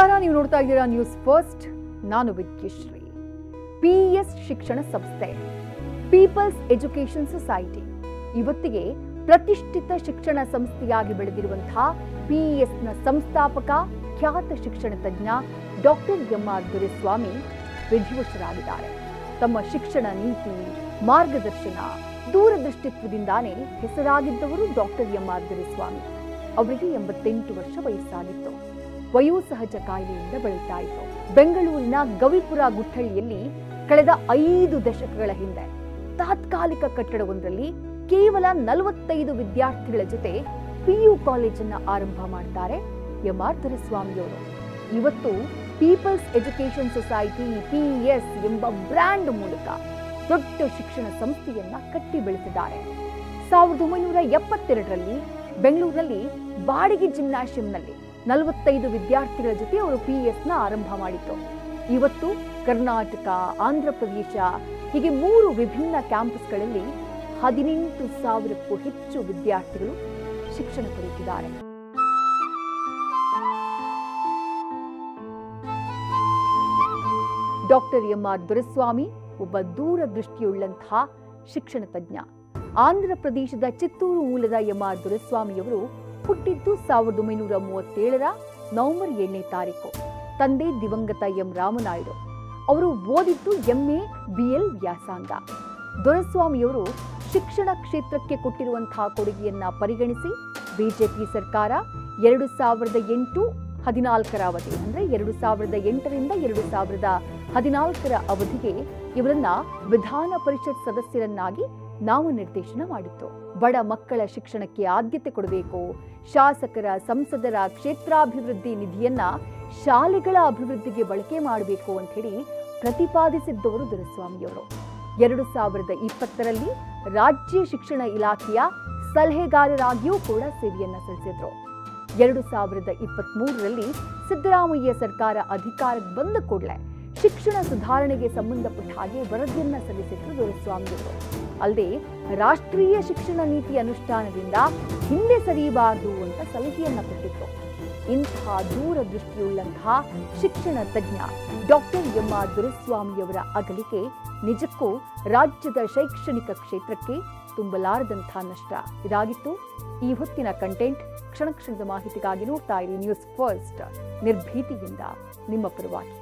ನಮಸ್ಕಾರ, ನೀವು ನೋಡ್ತಾ ಇದ್ದೀರಾ ನ್ಯೂಸ್ ಫಸ್ಟ್. ನಾನು ವಿದ್ಯಶ್ರೀ. ಪಿಇಎಸ್ ಶಿಕ್ಷಣ ಸಂಸ್ಥೆ, ಪೀಪಲ್ಸ್ ಎಜುಕೇಷನ್ ಸೊಸೈಟಿ ಇವತ್ತಿಗೆ ಪ್ರತಿಷ್ಠಿತ ಶಿಕ್ಷಣ ಸಂಸ್ಥೆಯಾಗಿ ಬೆಳೆದಿರುವಂತಹ ಪಿಇಎಸ್ನ ಸಂಸ್ಥಾಪಕ ಖ್ಯಾತ ಶಿಕ್ಷಣ ತಜ್ಞ ಡಾಕ್ಟರ್ ಎಂ.ಆರ್. ದೊರೆಸ್ವಾಮಿ ವಿಧಿವಶರಾಗಿದ್ದಾರೆ. ತಮ್ಮ ಶಿಕ್ಷಣ ನೀತಿ, ಮಾರ್ಗದರ್ಶನ, ದೂರದೃಷ್ಟಿತ್ವದಿಂದಾನೇ ಹೆಸರಾಗಿದ್ದವರು ಡಾಕ್ಟರ್ ಎಂ.ಆರ್. ದೊರೆಸ್ವಾಮಿ. ಅವರಿಗೆ 88 ವರ್ಷ ವಯಸ್ಸಾಗಿತ್ತು. ವಯೋಸಹಜ ಕಾಯಿಲೆಯಿಂದ ಬಳಲ್ತಾ ಇತ್ತು. ಬೆಂಗಳೂರಿನ ಗವಿಪುರ ಗುಟ್ಟಳ್ಳಿಯಲ್ಲಿ ಕಳೆದ 5 ದಶಕಗಳ ಹಿಂದೆ ತಾತ್ಕಾಲಿಕ ಕಟ್ಟಡವೊಂದರಲ್ಲಿ ಕೇವಲ 45 ವಿದ್ಯಾರ್ಥಿಗಳ ಜೊತೆ ಪಿಯು ಕಾಲೇಜನ್ನು ಆರಂಭ ಮಾಡ್ತಾರೆ ಎಂ.ಆರ್. ದೊರೆಸ್ವಾಮಿಯವರು. ಇವತ್ತು ಪೀಪಲ್ಸ್ ಎಜುಕೇಷನ್ ಸೊಸೈಟಿ ಪಿಇಎಸ್ ಎಂಬ ಬ್ರ್ಯಾಂಡ್ ಮೂಲಕ ದೊಡ್ಡ ಶಿಕ್ಷಣ ಸಂಸ್ಥೆಯನ್ನ ಕಟ್ಟಿ ಬೆಳೆಸಿದ್ದಾರೆ. 1972ರಲ್ಲಿ ಬೆಂಗಳೂರಿನಲ್ಲಿ ಬಾಡಿಗೆ ಜಿಮ್ನಾಶಿಯಂನಲ್ಲಿ 45 ವಿದ್ಯಾರ್ಥಿಗಳ ಜೊತೆ ಅವರು ಪಿಇಎಸ್ನ ಆರಂಭ ಮಾಡಿತ್ತು. ಇವತ್ತು ಕರ್ನಾಟಕ, ಆಂಧ್ರಪ್ರದೇಶ ಹೀಗೆ 3 ವಿಭಿನ್ನ ಕ್ಯಾಂಪಸ್ಗಳಲ್ಲಿ 18,000ಕ್ಕೂ ಹೆಚ್ಚು ವಿದ್ಯಾರ್ಥಿಗಳು ಶಿಕ್ಷಣ ಪಡೆಯುತ್ತಿದ್ದಾರೆ. Doctor MR. ದೊರೆಸ್ವಾಮಿ ಒಬ್ಬ ದೂರದೃಷ್ಟಿಯುಳ್ಳಂತಹ ಶಿಕ್ಷಣ ತಜ್ಞ. ಆಂಧ್ರಪ್ರದೇಶದ ಚಿತ್ತೂರು ಮೂಲದ ಎಂ.ಆರ್. ದೊರೆಸ್ವಾಮಿಯವರು ಹುಟ್ಟಿದ್ದು 1937ರ ನವೆಂಬರ್ 7ನೇ ತಾರೀಕು. ತಂದೆ ದಿವಂಗತ ಎಂ. ರಾಮನಾಯ್ಡು. ಅವರು ಓದಿದ್ದು MA BL ವ್ಯಾಸಂಗ. ದೊರೆಸ್ವಾಮಿಯವರು ಶಿಕ್ಷಣ ಕ್ಷೇತ್ರಕ್ಕೆ ಕೊಟ್ಟಿರುವಂತಹ ಕೊಡುಗೆಯನ್ನ ಪರಿಗಣಿಸಿ ಬಿಜೆಪಿ ಸರ್ಕಾರ 2008-14ರ ಅವಧಿ ಅಂದ್ರೆ 2008ರಿಂದ 2014ರ ಅವಧಿಗೆ ಇವರನ್ನ ವಿಧಾನ ಪರಿಷತ್ ಸದಸ್ಯರನ್ನಾಗಿ ನಾಮನಿರ್ದೇಶನ ಮಾಡಿತ್ತು. ಬಡ ಮಕ್ಕಳ ಶಿಕ್ಷಣಕ್ಕೆ ಆದ್ಯತೆ ಕೊಡಬೇಕು, ಶಾಸಕರ, ಸಂಸದರ ಕ್ಷೇತ್ರಾಭಿವೃದ್ಧಿ ನಿಧಿಯನ್ನ ಶಾಲೆಗಳ ಅಭಿವೃದ್ಧಿಗೆ ಬಳಕೆ ಮಾಡಬೇಕು ಅಂತ ಹೇಳಿ ಪ್ರತಿಪಾದಿಸಿದ್ದವರು ದೊರೆಸ್ವಾಮಿಯವರು. 2020ರಲ್ಲಿ ರಾಜ್ಯ ಶಿಕ್ಷಣ ಇಲಾಖೆಯ ಸಲಹೆಗಾರರಾಗಿಯೂ ಕೂಡ ಸೇವೆಯನ್ನ ಸಲ್ಲಿಸಿದ್ರು. 2023ರಲ್ಲಿ ಸಿದ್ದರಾಮಯ್ಯ ಸರ್ಕಾರ ಅಧಿಕಾರಕ್ಕೆ ಬಂದ ಕೂಡಲೇ ಶಿಕ್ಷಣ ಸುಧಾರಣೆಗೆ ಸಂಬಂಧಪಟ್ಟ ಹಾಗೆ ವರದಿಯನ್ನ ಸಲ್ಲಿಸಿದ್ರು ದೊರೆಸ್ವಾಮಿಯವರು. ಅಲ್ಲದೆ ರಾಷ್ಟ್ರೀಯ ಶಿಕ್ಷಣ ನೀತಿ ಅನುಷ್ಠಾನದಿಂದ ಹಿಂದೆ ಸರಿಯಬಾರದು ಅಂತ ಸಲಹೆಯನ್ನ ಕೊಟ್ಟಿದ್ರು. ಇಂತಹ ದೂರದೃಷ್ಟಿಯುಳ್ಳಂತಹ ಶಿಕ್ಷಣ ತಜ್ಞ ಡಾಕ್ಟರ್ ಎಂ.ಆರ್. ದೊರೆಸ್ವಾಮಿಯವರ ಅಗಲಿಕೆ ನಿಜಕ್ಕೂ ರಾಜ್ಯದ ಶೈಕ್ಷಣಿಕ ಕ್ಷೇತ್ರಕ್ಕೆ ತುಂಬಲಾರದಂತಹ ನಷ್ಟ. ಇದಾಗಿತ್ತು ಈ ಹೊತ್ತಿನ ಕಂಟೆಂಟ್. ಕ್ಷಣ ಕ್ಷಣದ ಮಾಹಿತಿಗಾಗಿ ನೋಡ್ತಾ ಇರಿ ನ್ಯೂಸ್ ಫಸ್ಟ್, ನಿರ್ಭೀತಿಯಿಂದ ನಿಮ್ಮ ಪರವಾಗಿ.